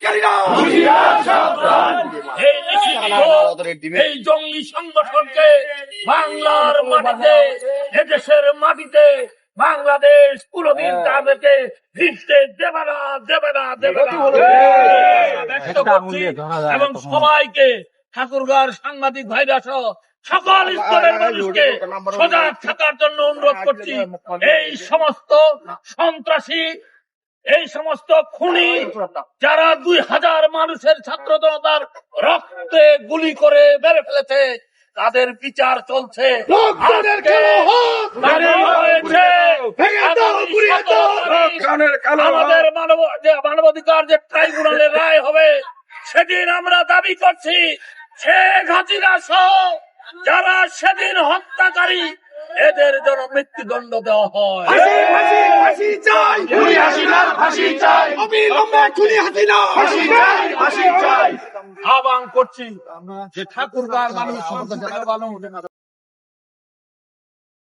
দুষ্কৃতকারীরা এই নিষিদ্ধ এই জঙ্গি সংগঠনকে বাংলার মাটিতে এদেশের মাটিতে বাংলাদেশ কোনদিন তাদেরকে ফিরতে দেবে না দেবে না দেবে না ব্যক্ত করছি এবং সবাইকে ঠাকুরগাঁওর সাংবাদিক ভাইরা সহ সকল স্তরের মানুষকে সজাগ থাকার জন্য অনুরোধ করছি। এই সমস্ত সন্ত্রাসী এই সমস্ত খুনি যারা 2000 মানুষের ছাত্র জনতার রক্তে গুলি করে মেরে ফেলেছে তাদের বিচার চলছে। আমাদের মানবাধিকার যে ট্রাইব্যুনালের রায় হবে সেদিন আমরা দাবি করছি শেখ হাসিনা সহ যারা সেদিন হত্যাকারী এদের জন্য মৃত্যুদণ্ড দেওয়া হয়। আহ্বান করছি যে ঠাকুরগাঁওর মানুষ